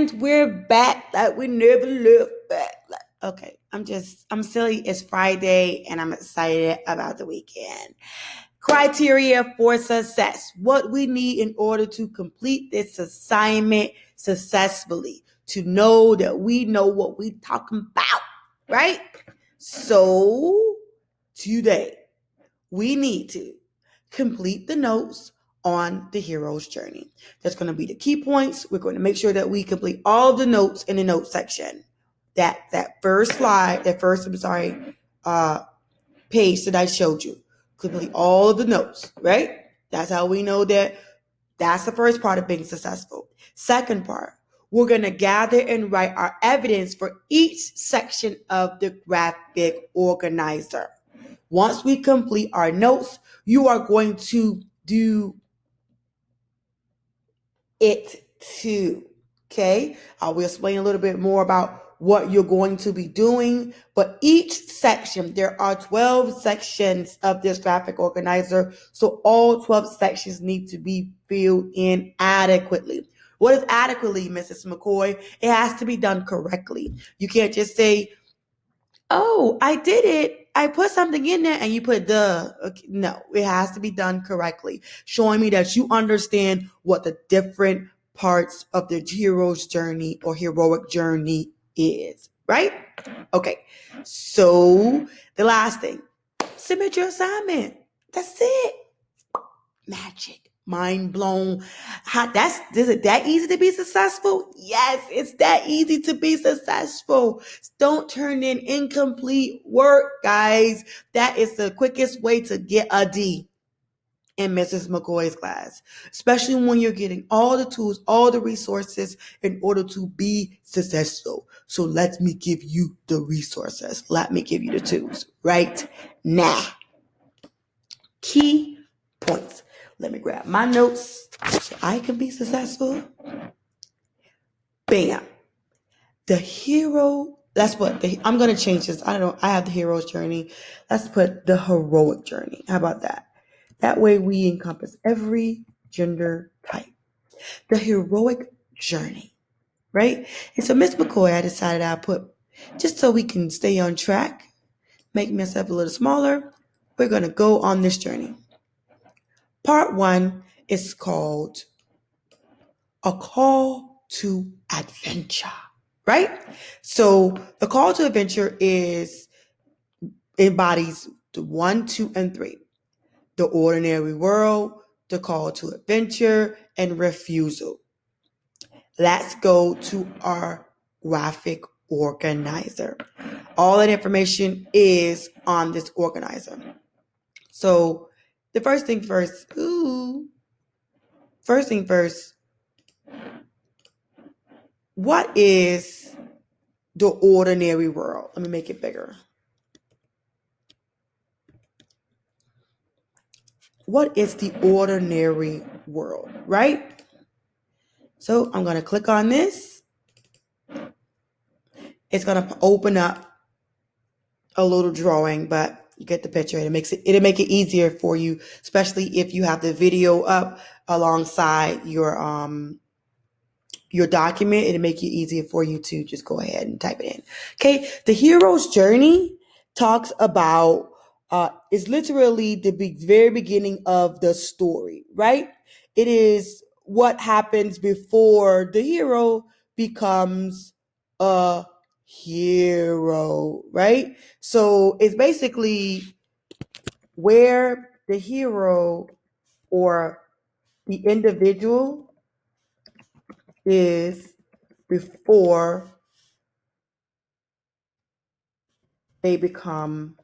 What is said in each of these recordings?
And we're back like we never left back. Okay, I'm silly. It's Friday and I'm excited about the weekend. Criteria for success. What we need in order to complete this assignment successfully. To know that we know what we talking about, right? So today we need to complete the notes on the hero's journey. That's going to be the key points. We're going to make sure that we complete all of the notes in the notes section. That first slide, page that I showed you. Complete all of the notes, right? That's how we know that that's the first part of being successful. Second part, we're going to gather and write our evidence for each section of the graphic organizer. Once we complete our notes, you are going to do it too. Okay? I will explain a little bit more about what you're going to be doing. But each section, there are 12 sections of this graphic organizer. So all 12 sections need to be filled in adequately. What is adequately, Mrs. McCoy? It has to be done correctly. You can't just say, oh, I did it. I put something in there and you put the. Okay. No, it has to be done correctly. Showing me that you understand what the different parts of the hero's journey or heroic journey is, right? Okay. So the last thing, submit your assignment. That's it. Magic. Mind blown. Is it that easy to be successful? Yes, it's that easy to be successful. Don't turn in incomplete work, guys. That is the quickest way to get a D in Mrs. McCoy's class, especially when you're getting all the tools, all the resources in order to be successful. So let me give you the resources. Let me give you the tools right now. Key points. Let me grab my notes so I can be successful. Bam. The hero. I'm going to change this. I have the hero's journey. Let's put the heroic journey. How about that? That way we encompass every gender type. The heroic journey, right? And so Miss McCoy, I decided I'll put, just so we can stay on track, make myself a little smaller, we're going to go on this journey. Part 1 is called A Call to Adventure, right? So the call to adventure embodies the 1, 2, and 3. The ordinary world, the call to adventure, and refusal. Let's go to our graphic organizer. All that information is on this organizer. So the first thing first, what is the ordinary world? Let me make it bigger. What is the ordinary world, right? So I'm going to click on this. It's going to open up a little drawing, but you get the picture. It'll make it easier for you, especially if you have the video up alongside your document. It'll make it easier for you to just go ahead and type it in. Okay, the hero's journey talks about is literally the very beginning of the story, right? It is what happens before the hero becomes a hero, right? So it's basically where the hero or the individual is before they become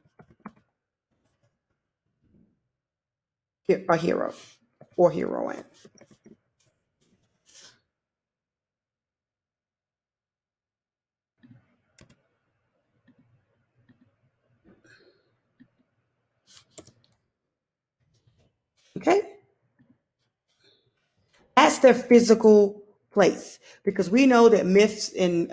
a hero or heroine. Okay? That's their physical place, because we know that myths in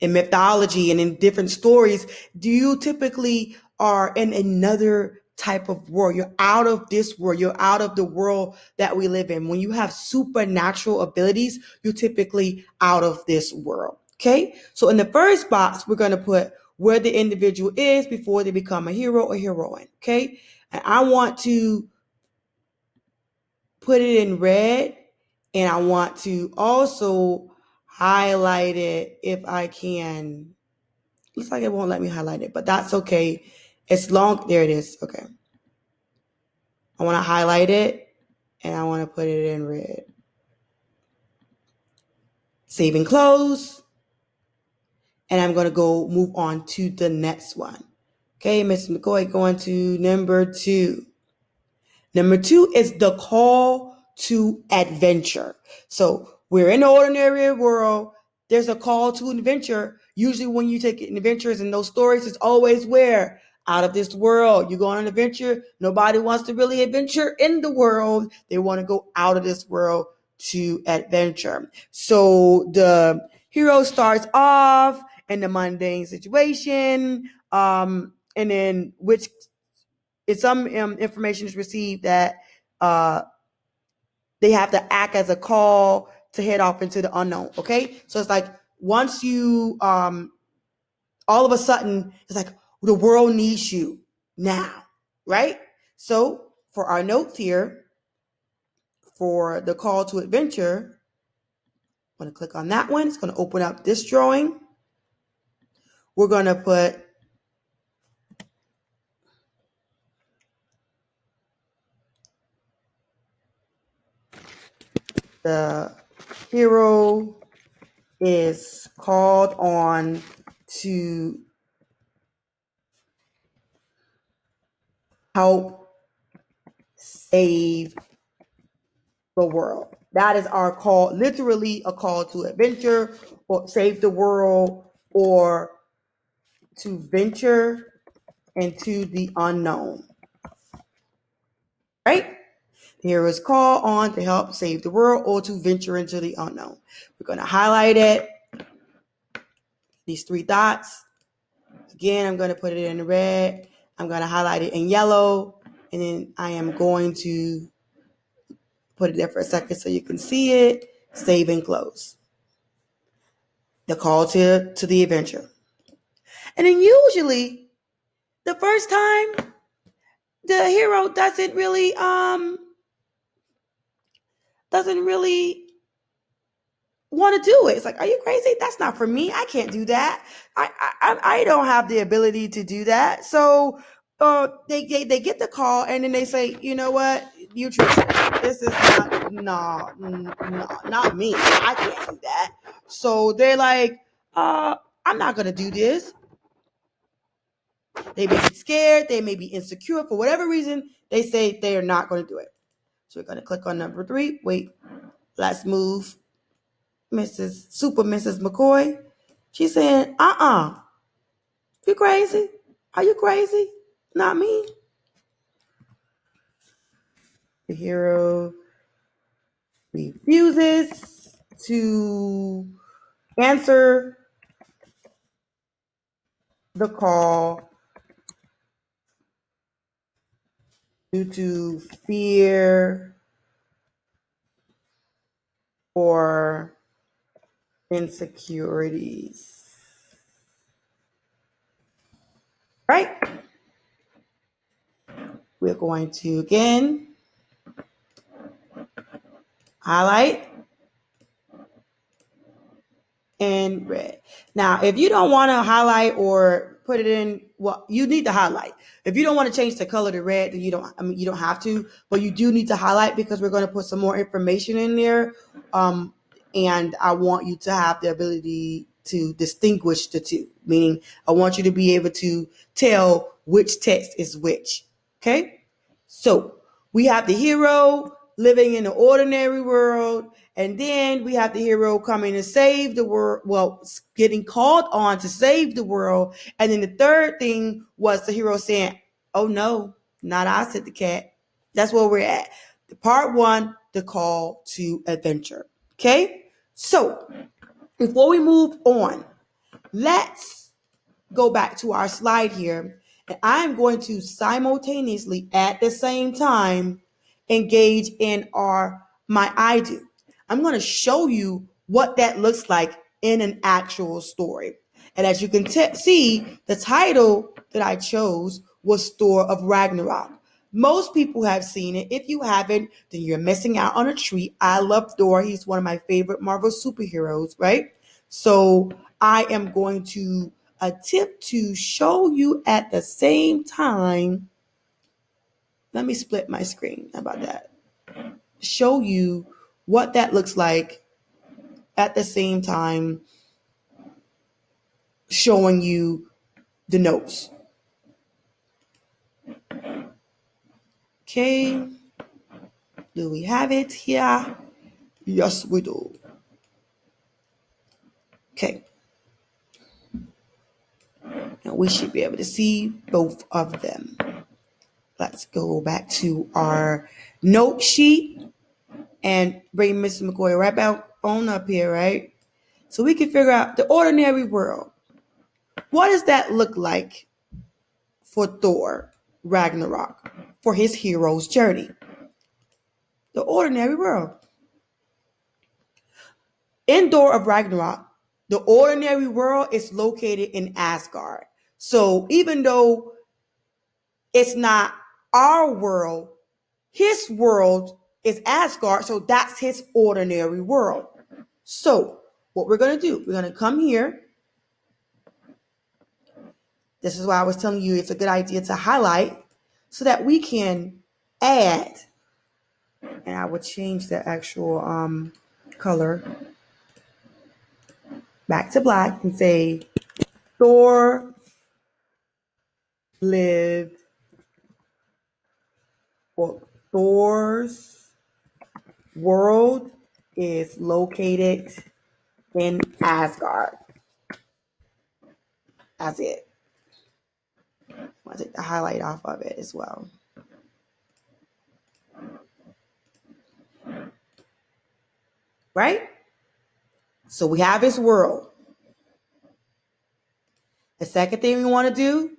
mythology and in different stories, you typically are in another type of world. You're out of this world. You're out of the world that we live in. When you have supernatural abilities, you're typically out of this world. Okay? So in the first box, we're going to put where the individual is before they become a hero or heroine. Okay? And I want to put it in red, and I want to also highlight it if I can. Looks like it won't let me highlight it, but that's okay. It's long. There it is. Okay. I want to highlight it, and I want to put it in red. Save and close. And I'm going to go move on to the next one. Okay, Mrs. McCoy, going to number 2. Number 2 is the call to adventure. So we're in the ordinary world. There's a call to adventure. Usually when you take adventures in those stories, it's always where? Out of this world. You go on an adventure. Nobody wants to really adventure in the world. They want to go out of this world to adventure. So the hero starts off in the mundane situation, and then which if some information is received that they have to act as a call to head off into the unknown. Okay, so it's like once you all of a sudden it's like the world needs you now, right? So for our notes here for the call to adventure, I'm going to click on that one. It's going to open up this drawing. We're going to put the hero is called on to help save the world. That is our call, literally a call to adventure or save the world or to venture into the unknown. Right? Here is call on to help save the world or to venture into the unknown. We're going to highlight it. These 3 dots. Again, I'm going to put it in red. I'm going to highlight it in yellow. And then I am going to put it there for a second so you can see it. Save and close. The call to the adventure. And then usually the first time the hero doesn't really want to do it. It's like, are you crazy? That's not for me. I can't do that. I don't have the ability to do that. So they get the call and then they say, you know what? You true. This is not me. I can't do that. So they're like, I'm not gonna do this. They may be scared. They may be insecure for whatever reason. They say they are not going to do it. So we're going to click on number 3. Wait, let's move Mrs. McCoy. She's saying, you crazy? Are you crazy? Not me. The hero refuses to answer the call due to fear or insecurities. Right? We're going to again highlight in red. Now, if you don't want to highlight or put it in, well, you need to highlight. If you don't want to change the color to red, then you don't have to, but you do need to highlight because we're going to put some more information in there. And I want you to have the ability to distinguish the two, meaning I want you to be able to tell which text is which. Okay? So we have the hero living in the ordinary world, and then we have the hero coming to save the world, well, getting called on to save the world. And then the third thing was the hero saying, oh no, not I, said the cat. That's where we're at. The part 1, the call to adventure. Okay? So before we move on, let's go back to our slide here And I'm going to simultaneously at the same time engage in my I do. I'm going to show you what that looks like in an actual story. And as you can see, the title that I chose was Thor of Ragnarok. Most people have seen it. If you haven't, then you're missing out on a treat. I love Thor. He's one of my favorite Marvel superheroes, right? So I am going to attempt to show you at the same time. Let me split my screen. How about that? Show you what that looks like at the same time showing you the notes. Okay. Do we have it here? Yes, we do. Okay. Now we should be able to see both of them. Let's go back to our note sheet and bring Mr. McCoy right back on up here, right? So we can figure out the ordinary world. What does that look like for Thor Ragnarok, for his hero's journey? The ordinary world. In Thor of Ragnarok, the ordinary world is located in Asgard. So even though it's not our world, his world is Asgard, so that's his ordinary world. So what we're going to do, we're going to come here. This is why I was telling you it's a good idea to highlight so that we can add, and I would change the actual color back to black and say Thor lived, or Thor's world is located in Asgard. That's it. I'll take the highlight off of it as well. Right? So we have his world. The second thing we want to do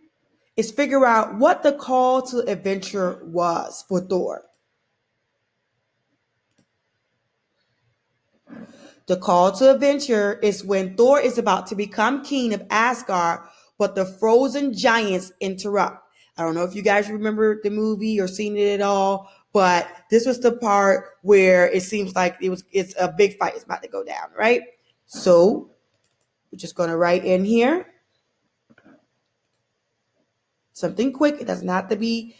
is figure out what the call to adventure was for Thor. The call to adventure is when Thor is about to become king of Asgard, but the frozen giants interrupt. I don't know if you guys remember the movie or seen it at all, but this was the part where it seems like it's a big fight is about to go down, right? So we're just going to write in here something quick. It doesn't have to be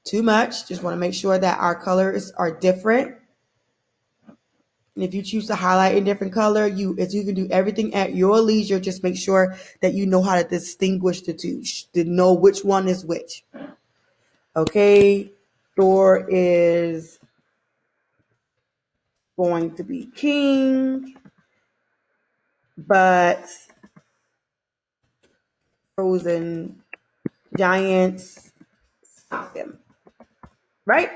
too much. Just want to make sure that our colors are different. And if you choose to highlight in different color, you can do everything at your leisure. Just make sure that you know how to distinguish the two, to know which one is which. Okay, Thor is going to be king, but frozen giants stop him. Right?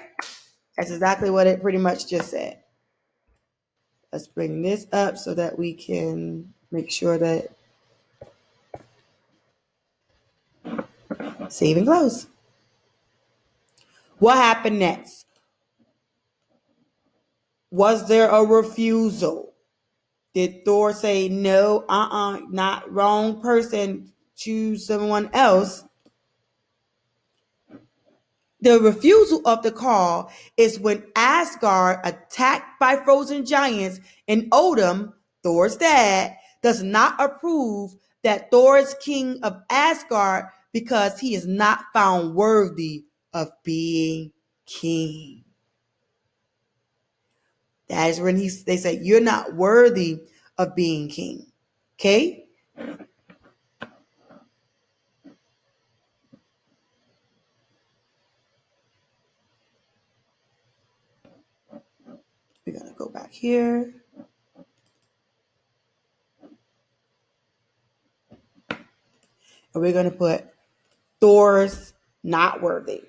That's exactly what it pretty much just said. Let's bring this up so that we can make sure that save and close. What happened next? Was there a refusal? Did Thor say, no, not wrong person, choose someone else? The refusal of the call is when Asgard, attacked by frozen giants, and Odin, Thor's dad, does not approve that Thor is king of Asgard because he is not found worthy of being king. That is when they say, you're not worthy of being king. Okay? We're going to go back here. And we're going to put Thor's not worthy.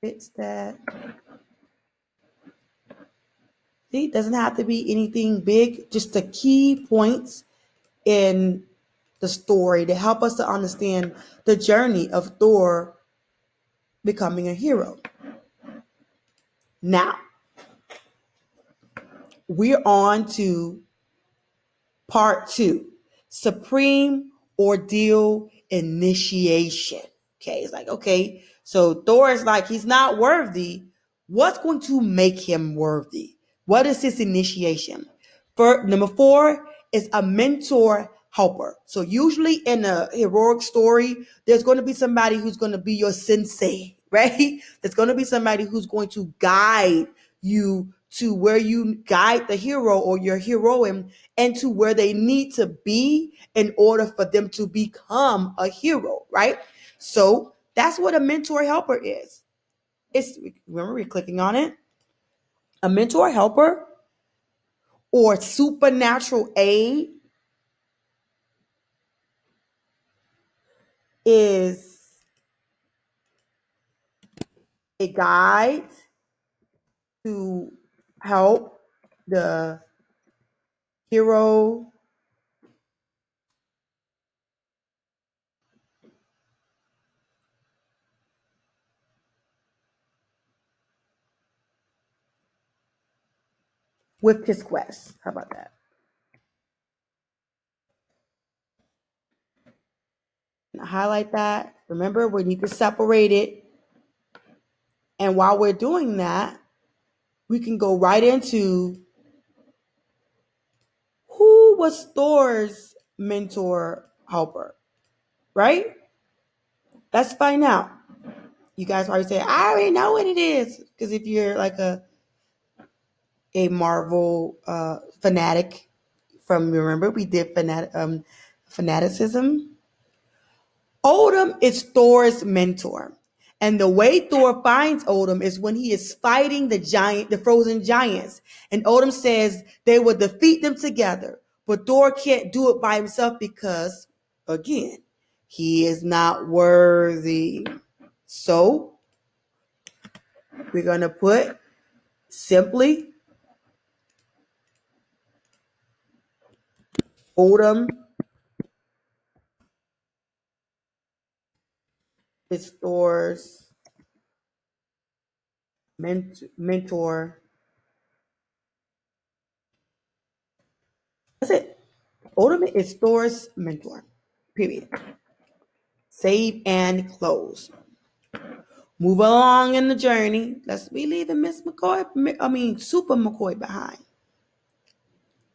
Fix that. It doesn't have to be anything big, just the key points in the story to help us to understand the journey of Thor becoming a hero. Now, we're on to part 2, Supreme Ordeal Initiation. Okay, it's like, okay, so Thor is like, he's not worthy. What's going to make him worthy? What is his initiation? Number 4 is a mentor helper. So usually in a heroic story, there's going to be somebody who's going to be your sensei, right? There's going to be somebody who's going to guide you to where you guide the hero or your heroine and to where they need to be in order for them to become a hero, right? So that's what a mentor helper is. It's, remember, we're clicking on it. A mentor helper or supernatural aid is a guide to help the hero with his quest. How about that? Highlight that. Remember, we need to separate it. And while we're doing that, we can go right into who was Thor's mentor helper, right? Let's find out. You guys already say, I already know what it is. Because if you're like a Marvel fanatic from, remember, we did fanaticism. Odin is Thor's mentor. And the way Thor finds Odin is when he is fighting the frozen giants. And Odin says they will defeat them together. But Thor can't do it by himself because, again, he is not worthy. So we're going to put simply Odin is Thor's mentor. That's it. Odin is Thor's mentor. Period. Save and close. Move along in the journey. We leaving Miss McCoy, Super McCoy behind.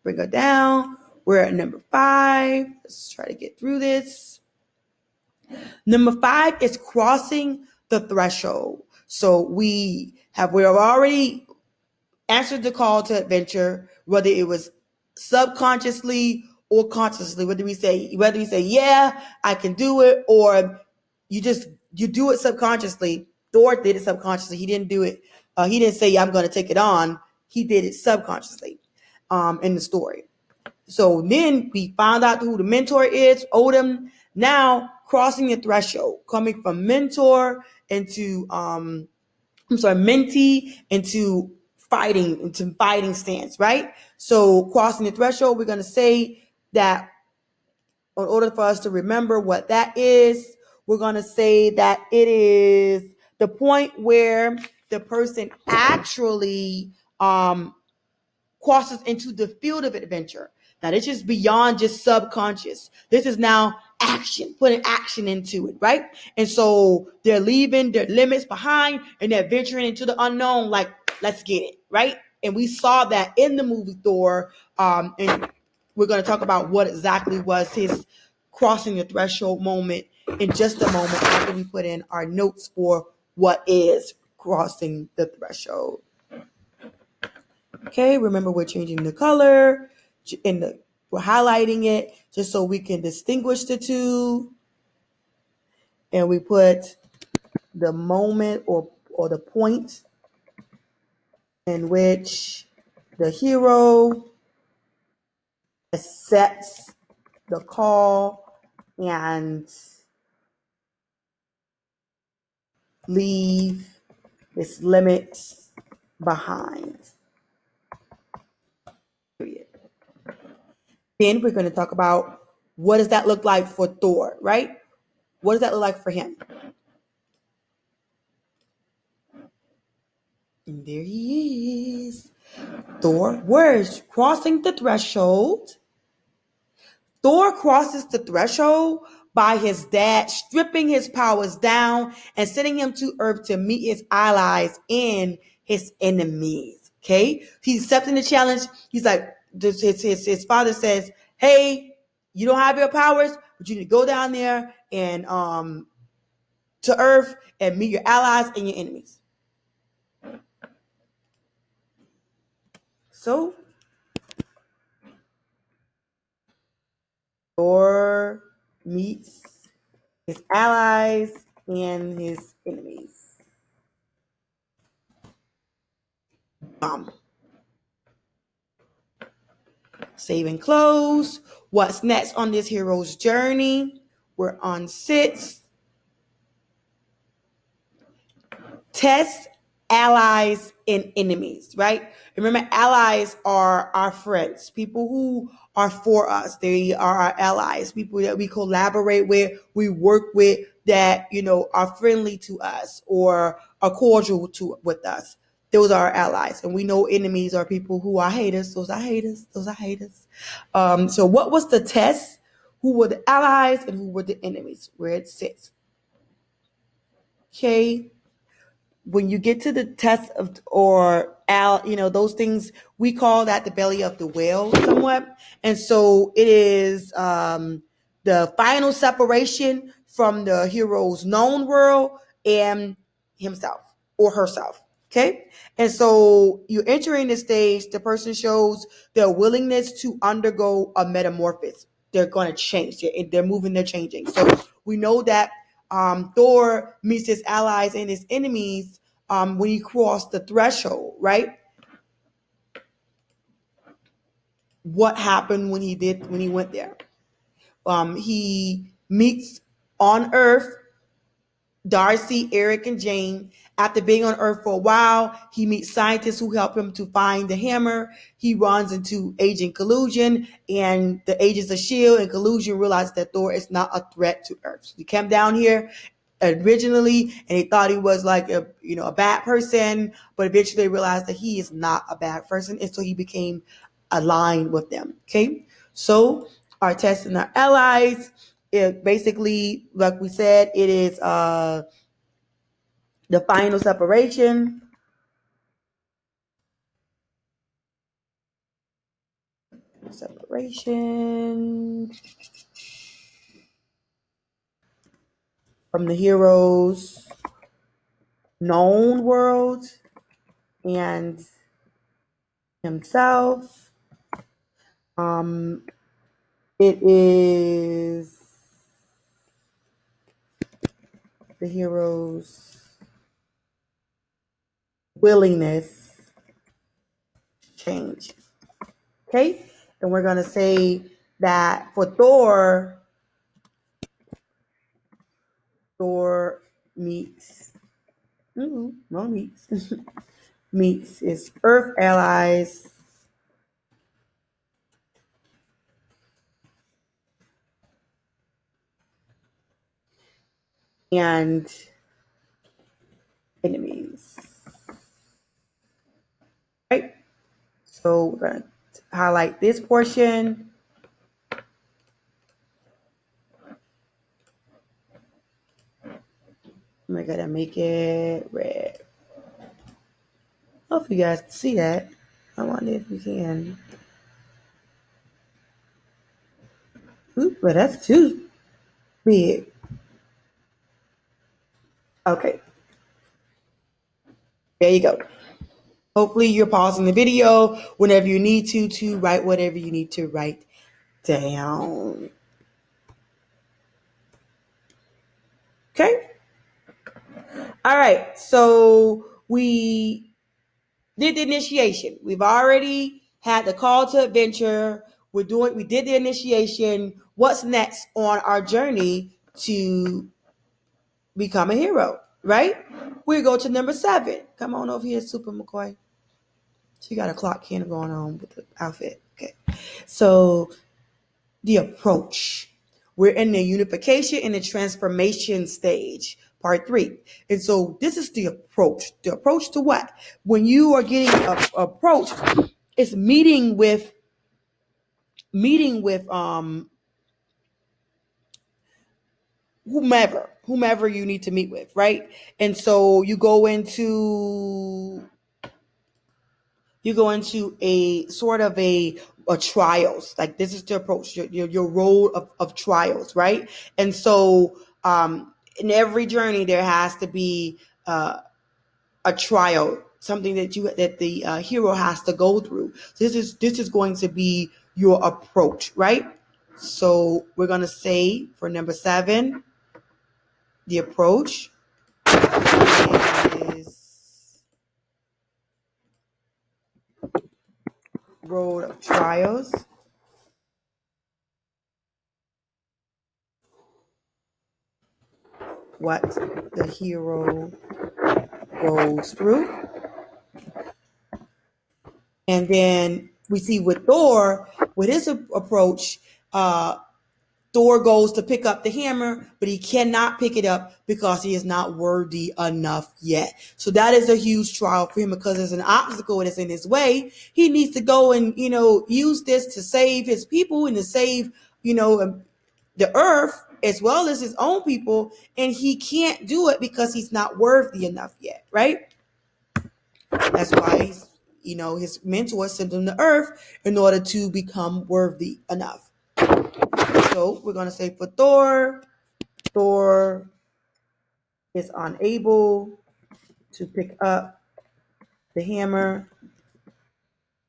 Bring her down. We're at number 5. Let's try to get through this. Number 5 is crossing the threshold. So we have already answered the call to adventure, whether it was subconsciously or consciously, whether we say, yeah, I can do it, or you do it subconsciously. Thor did it subconsciously. He didn't do it. He didn't say, I'm going to take it on. He did it subconsciously in the story. So then we found out who the mentor is, Odin. Now crossing the threshold, coming from mentor into mentee into fighting stance, right? So crossing the threshold, we're going to say that in order for us to remember what that is, we're going to say that it is the point where the person actually crosses into the field of adventure. Now, this is beyond just subconscious. This is now action, putting action into it, right? And so they're leaving their limits behind and they're venturing into the unknown, like, let's get it, right? And we saw that in the movie Thor. And we're going to talk about what exactly was his crossing the threshold moment in just a moment after we put in our notes for what is crossing the threshold. Okay, remember we're changing the color we're highlighting it just so we can distinguish the two. And we put the moment or the point in which the hero accepts the call and leave its limits behind. Then we're going to talk about what does that look like for Thor, right? What does that look like for him? And there he is. Thor, words crossing the threshold. Thor crosses the threshold by his dad stripping his powers down and sending him to Earth to meet his allies and his enemies. Okay, he's accepting the challenge. He's like, his father says, "Hey, you don't have your powers, but you need to go down there and to Earth and meet your allies and your enemies." So Thor meets his allies and his enemies. Um, Saving clothes. What's next on this hero's journey? We're on 6. Test allies and enemies, right? Remember, allies are our friends, people who are for us. They are our allies, people that we collaborate with, we work with, that, are friendly to us or are cordial with us. Those are our allies. And we know enemies are people who are haters. Those are haters. Those are haters. So what was the test? Who were the allies and who were the enemies? Where it sits. Okay. When you get to the test of those things, we call that the belly of the whale somewhat. And so it is the final separation from the hero's known world and himself or herself. Okay. And so you're entering the stage, the person shows their willingness to undergo a metamorphosis. They're going to change. They're moving, they're changing. So we know that Thor meets his allies and his enemies when he crossed the threshold, right? What happened when he went there? He meets on Earth Darcy, Eric, and Jane. After being on Earth for a while, he meets scientists who help him to find the hammer. He runs into Agent Collusion and the Agents of S.H.I.E.L.D. and Collusion realize that Thor is not a threat to Earth. So he came down here originally and he thought he was like a bad person, but eventually they realized that he is not a bad person, and so he became aligned with them. Okay, so our test and our allies, it basically, like we said, it is the final separation from the hero's known world and himself. It is the hero's willingness to change. Okay? And we're going to say that for Thor meets, wrong meets, meets his Earth allies and enemies. Right? So we're going to highlight this portion. We're going to make it red. Hope you guys can see that. I wonder if you can. Ooh, but that's too big. Okay. There you go. Hopefully you're pausing the video whenever you need to write whatever you need to write down. Okay. All right. So we did the initiation. We've already had the call to adventure. We did the initiation. What's next on our journey to become a hero, right? We go to number 7. Come on over here, Super McCoy. She got a clock here going on with the outfit. Okay. So the approach. We're in the unification and the transformation stage, part three. And so this is the approach. The approach to what? When you are getting a approach, it's meeting with whomever you need to meet with, right? And so you go into a sort of a trials. Like this is the approach, your role of trials, right? And so in every journey there has to be a trial, something that the hero has to go through. So this is going to be your approach, right? So we're gonna say for number 7, the approach is road of trials. What the hero goes through. And then we see with Thor, with his approach, Thor goes to pick up the hammer, but he cannot pick it up because he is not worthy enough yet. So that is a huge trial for him because there's an obstacle that's in his way. He needs to go and, use this to save his people and to save, the earth as well as his own people. And he can't do it because he's not worthy enough yet, right? That's why his mentor sent him to earth in order to become worthy enough. So we're going to say for Thor is unable to pick up the hammer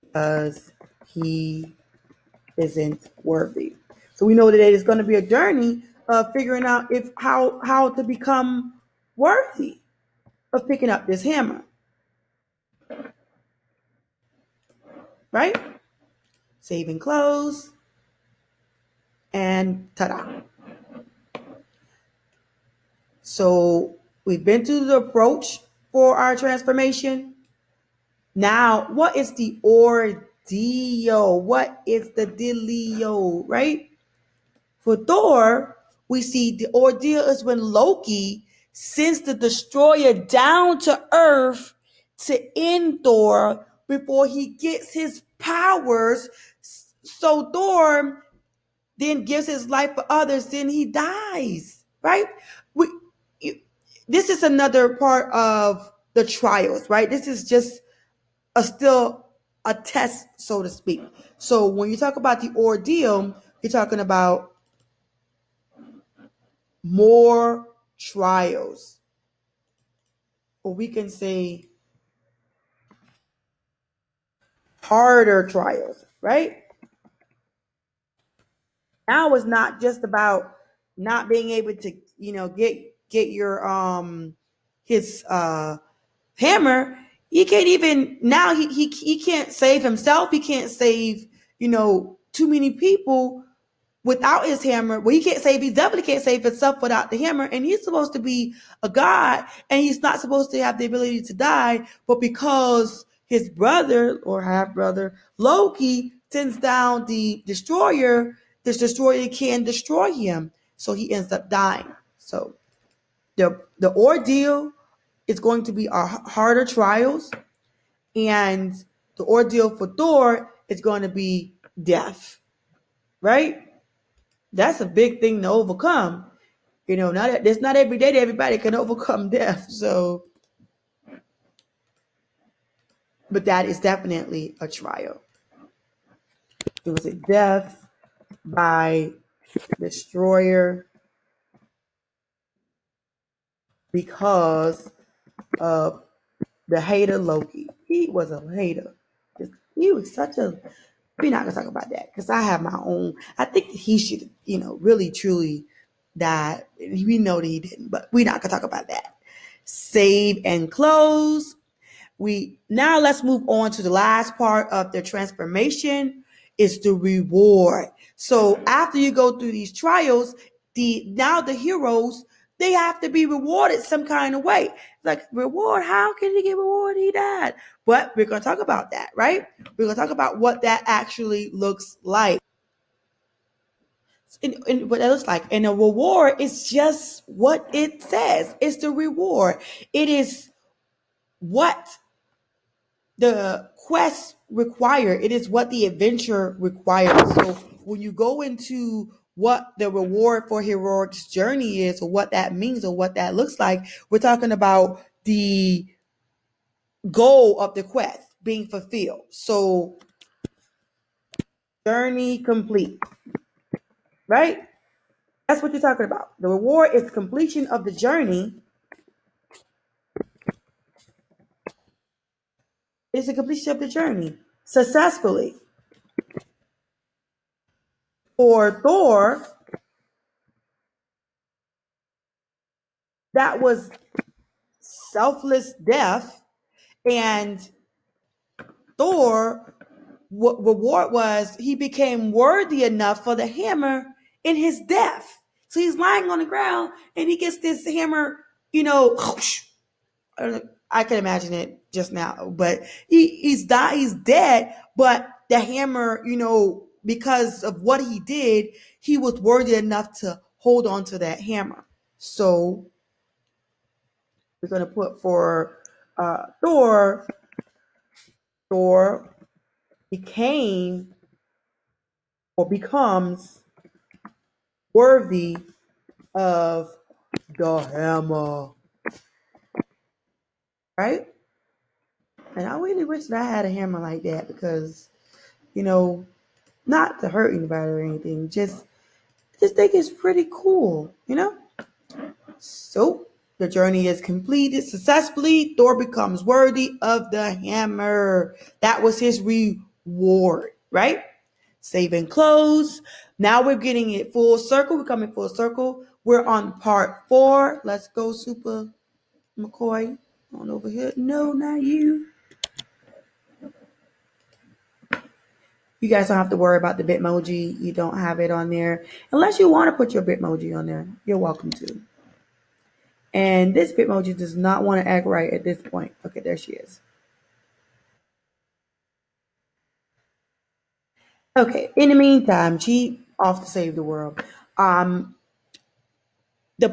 because he isn't worthy. So we know that it is going to be a journey of figuring out how to become worthy of picking up this hammer, right? Saving clothes, and ta-da. So we've been through the approach for our transformation. Now, what is the ordeal? What is the dealio, right? For Thor, we see the ordeal is when Loki sends the destroyer down to Earth to end Thor before he gets his powers. So Thor then gives his life for others, then he dies, right? We, this is another part of the trials, right? This is just still a test, so to speak. So when you talk about the ordeal, you're talking about more trials, or we can say harder trials, right? Now it's not just about not being able to, get your his hammer. He can't even now. He can't save himself. He can't save too many people without his hammer. Well, he can't save. He definitely can't save himself without the hammer. And he's supposed to be a god, and he's not supposed to have the ability to die. But because his brother or half brother Loki sends down the destroyer, this destroyer can destroy him. So he ends up dying. So the ordeal is going to be our harder trials, and the ordeal for Thor is going to be death, right? That's a big thing to overcome. It's not every day that everybody can overcome death. So, but that is definitely a trial. It was a death by destroyer because of the hater Loki. He was a hater. He was such a. We're not gonna talk about that because I have my own. I think that he should, really truly die. We know that he didn't, but we're not gonna talk about that. Save and close. Let's move on to the last part of the transformation is the reward. So after you go through these trials, the heroes, they have to be rewarded some kind of way. Like, reward, how can he get rewarded? He died. But we're going to talk about that, right? We're going to talk about what that actually looks like. in what that looks like. And the reward is just what it says. It's the reward. It is what the quest require. It is what the adventure requires. So when you go into what the reward for heroic's journey is, or what that means, or what that looks like, we're talking about the goal of the quest being fulfilled. So journey complete, right? That's what you're talking about. The reward is completion of the journey. It's the completion of the journey successfully. For Thor, that was selfless death, and Thor, what reward was he became worthy enough for the hammer in his death. So he's lying on the ground and he gets this hammer, you know, I can imagine it just now, but he's died, he's dead, but the hammer, you know, because of what he did, he was worthy enough to hold on to that hammer. So we're going to put for Thor, Thor became or becomes worthy of the hammer, right? And I really wish that I had a hammer like that because, you know, not to hurt anybody or anything, just think it's pretty cool, you know? So the journey is completed successfully. Thor becomes worthy of the hammer. That was his reward, right? Save and close. Now we're getting it full circle. We're coming full circle. We're on part 4. Let's go, Super McCoy. On over here. No, not you. You guys don't have to worry about the Bitmoji. You don't have it on there. Unless you want to put your Bitmoji on there. You're welcome to. And this Bitmoji does not want to act right at this point. Okay, there she is. Okay, in the meantime, she off to save the world. The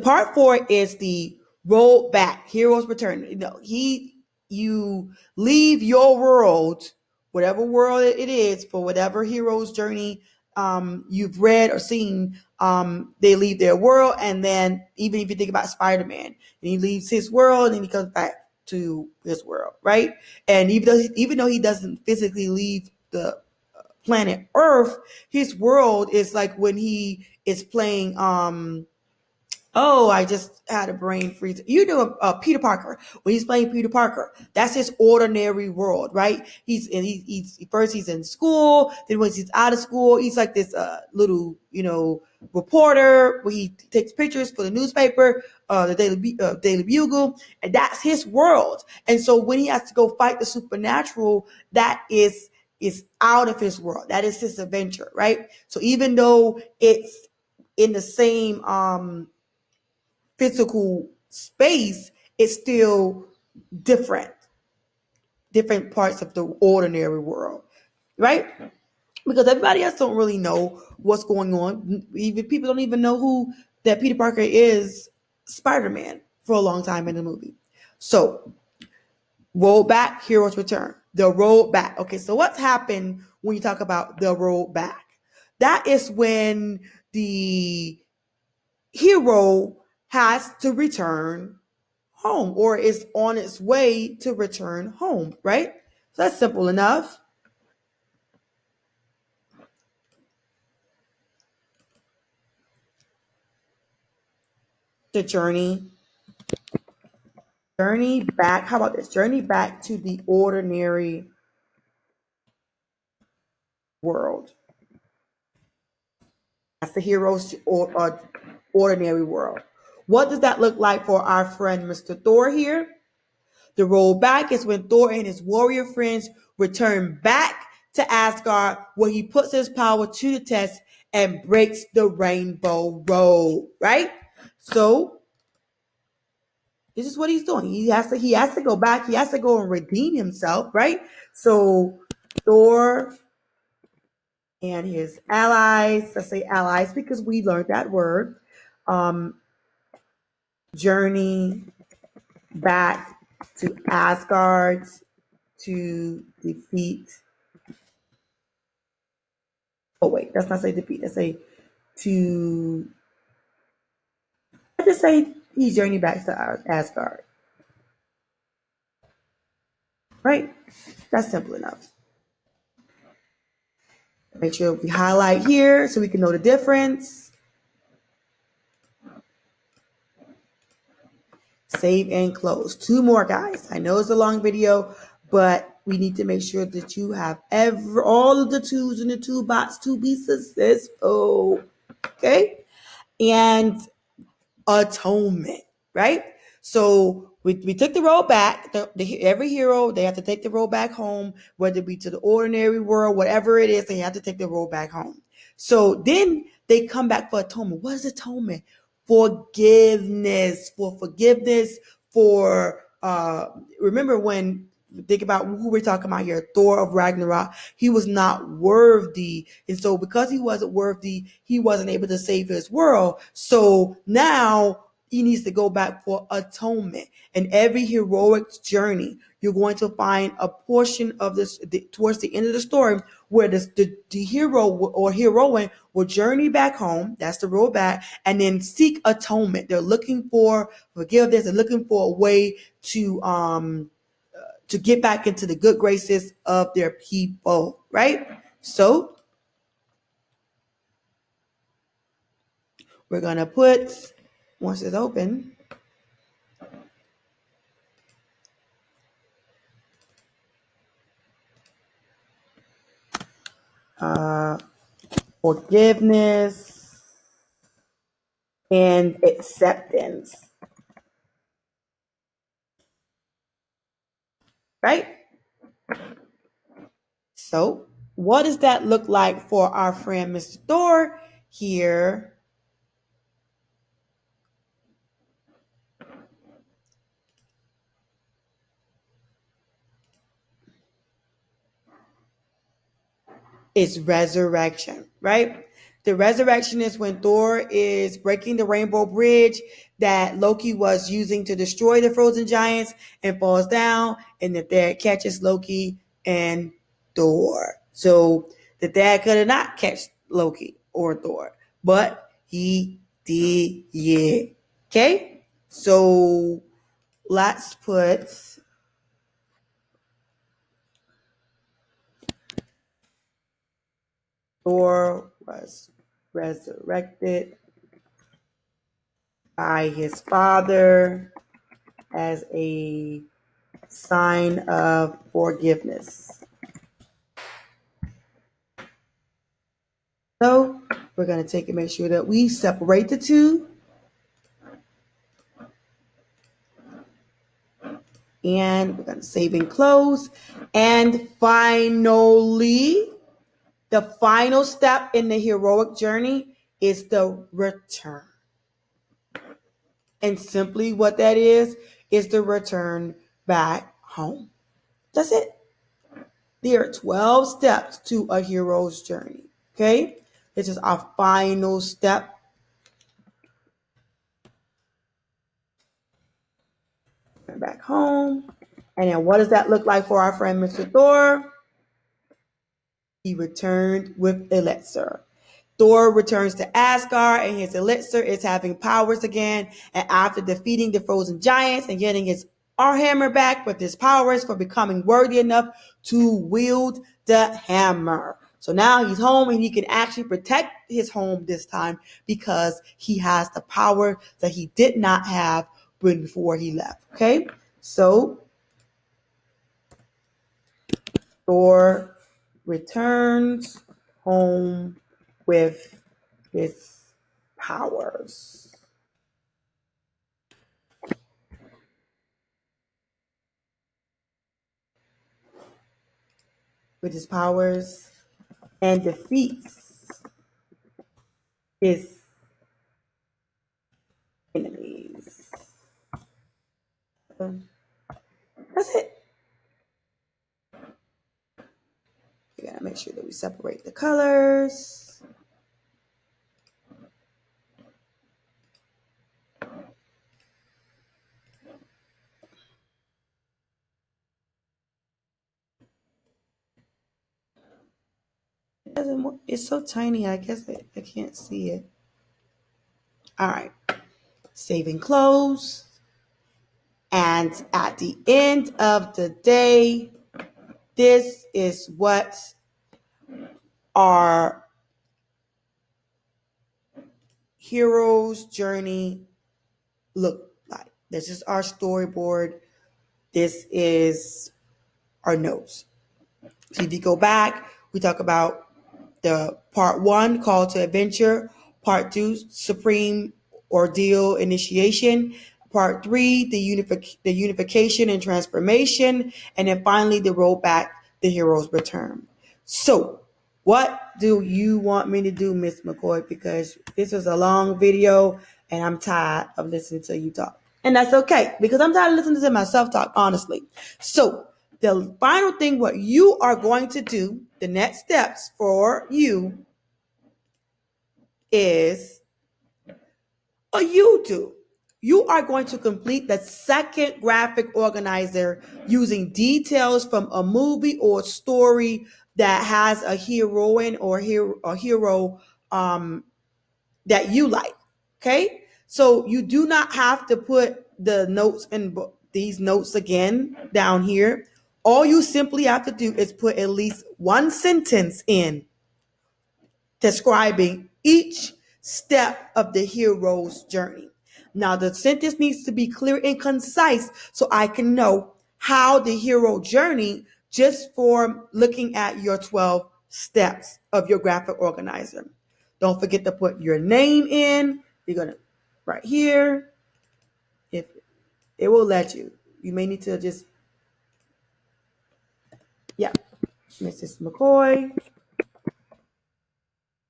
part 4 is the roll back, heroes return. You leave your world, whatever world it is, for whatever hero's journey you've read or seen. They leave their world, and then even if you think about Spider-Man, and he leaves his world and he comes back to his world, right? And even though he doesn't physically leave the planet Earth, his world is like when he is playing oh, I just had a brain freeze. You know, Peter Parker. When he's playing Peter Parker, that's his ordinary world, right? He's first he's in school, then once he's out of school, he's like this little, you know, reporter where he takes pictures for the newspaper, the Daily Bugle, and that's his world. And so when he has to go fight the supernatural, that is out of his world. That is his adventure, right? So even though it's in the same physical space, it's still different parts of the ordinary world, right? Because everybody else don't really know what's going on. Even people don't even know who that Peter Parker is, Spider-Man, for a long time in the movie. So roll back, heroes return. The roll back. Okay, so what's happened when you talk about the roll back? That is when the hero has to return home or is on its way to return home, right? So that's simple enough. The journey back. How about this? Journey back to the ordinary world. That's the hero's ordinary world. What does that look like for our friend Mr. Thor here? The rollback is when Thor and his warrior friends return back to Asgard, where he puts his power to the test and breaks the Rainbow Road, right? So this is what he's doing. He has to go back. He has to go and redeem himself, right? So Thor and his allies. Let's say allies because we learned that word. Journey back to Asgard to defeat. Oh wait, let's not say defeat. Let's say to. Let's just say he journeyed back to Asgard. Right? That's simple enough. Make sure we highlight here so we can know the difference. Save and close. 2 more, guys. I know it's a long video, but we need to make sure that you have all of the 2s in the toolbox to be successful. Okay? And atonement, right? So we took the road back. Every hero, they have to take the road back home, whether it be to the ordinary world, whatever it is, they have to take the road back home. So then they come back for atonement. What is atonement? Forgiveness. For forgiveness, for remember when think about who we're talking about here, Thor of Ragnarok. He was not worthy. And so because he wasn't worthy, he wasn't able to save his world. So now he needs to go back for atonement. And every heroic journey, you're going to find a portion of this towards the end of the story where the hero or heroine will journey back home. That's the road back, and then seek atonement. They're looking for forgiveness. They're looking for a way to get back into the good graces of their people, right? So we're going to put, once it's open, forgiveness and acceptance, right? So what does that look like for our friend Mr. Thor here? Is resurrection, right? The resurrection is when Thor is breaking the rainbow bridge that Loki was using to destroy the frozen giants and falls down, and the dad catches Loki and Thor. So the dad could not catch Loki or Thor, but he did. Yeah. Okay. So let's put Thor was resurrected by his father as a sign of forgiveness. So we're going to take and make sure that we separate the 2. And we're going to save and close. And finally, the final step in the heroic journey is the return. And simply what that is the return back home. That's it. There are 12 steps to a hero's journey. Okay? This is our final step. Back home. And then what does that look like for our friend Mr. Thor? He returned with Elixir. Thor returns to Asgard, and his elixir is having powers again. And after defeating the frozen giants and getting his hammer back with his powers for becoming worthy enough to wield the hammer. So now he's home and he can actually protect his home this time because he has the power that he did not have before he left. Okay, so Thor returns home with his powers. With his powers and defeats his enemies. That's it. You gotta make make sure that we separate the colors. It's so tiny, I guess I can't see it. All right, save and close. And at the end of the day, this is what our hero's journey look like. This is our storyboard. This is our notes. So if you go back, we talk about the part 1, call to adventure, part 2, supreme ordeal initiation, part 3, the unification and transformation, and then finally the road back, the hero's return. So what do you want me to do, Miss McCoy? Because this is a long video and I'm tired of listening to you talk. And that's okay, because I'm tired of listening to myself talk, honestly. So the final thing, what you are going to do, the next steps for you is a YouTube. You are going to complete the second graphic organizer using details from a movie or story that has a heroine or hero that you like. Okay, so you do not have to put the notes in these notes again down here. All you simply have to do is put at least one sentence in describing each step of the hero's journey. Now, the sentence needs to be clear and concise so I can know how the hero journey just for looking at your 12 steps of your graphic organizer. Don't forget to put your name in. You're going to, right here, if it will let you. You may need to just, yeah, Mrs. McCoy.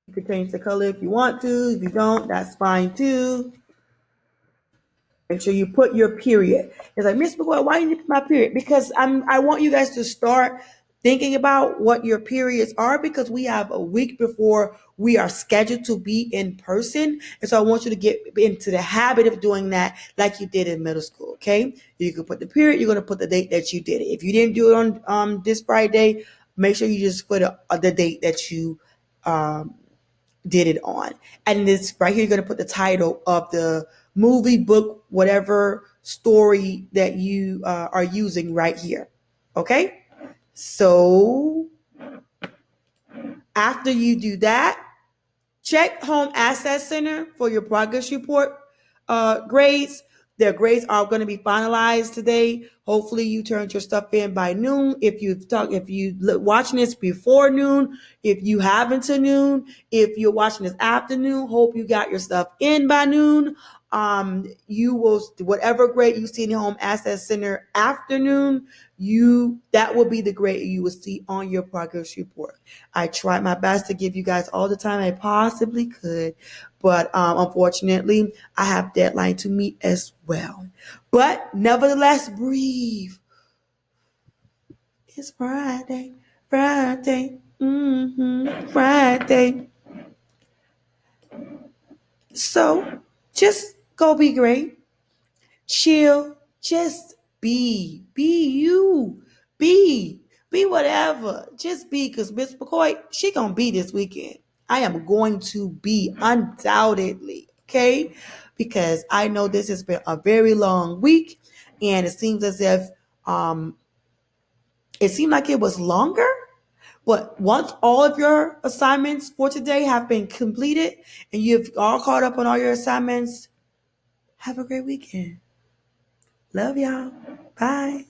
You can change the color if you want to. If you don't, that's fine too. Make sure you put your period. It's like, Miss McCoy, why you need to put my period? Because I want you guys to start thinking about what your periods are, because we have a week before we are scheduled to be in person. And so I want you to get into the habit of doing that like you did in middle school, okay? You can put the period, you're going to put the date that you did it. If you didn't do it on this Friday, make sure you just put the date that you did it on. And this right here, you're going to put the title of the movie, book, whatever story that you are using right here. Okay? So after you do that, check Home Asset Center for your progress report grades. Their grades are going to be finalized today. Hopefully, you turned your stuff in by noon. If you watching this before noon, if you haven't to noon, if you're watching this afternoon, hope you got your stuff in by noon. You will, whatever grade you see in the Home Asset Center afternoon, that will be the grade you will see on your progress report. I tried my best to give you guys all the time I possibly could, but unfortunately, I have deadline to meet as well. But nevertheless, breathe. It's Friday, Friday, Friday. So just go be great, chill, just be you, be whatever, just be, because Miss McCoy, she gonna be this weekend. I am going to be undoubtedly, okay? Because I know this has been a very long week, and it seems as if it seemed like it was longer. But once all of your assignments for today have been completed and you've all caught up on all your assignments, have a great weekend. Love y'all. Bye.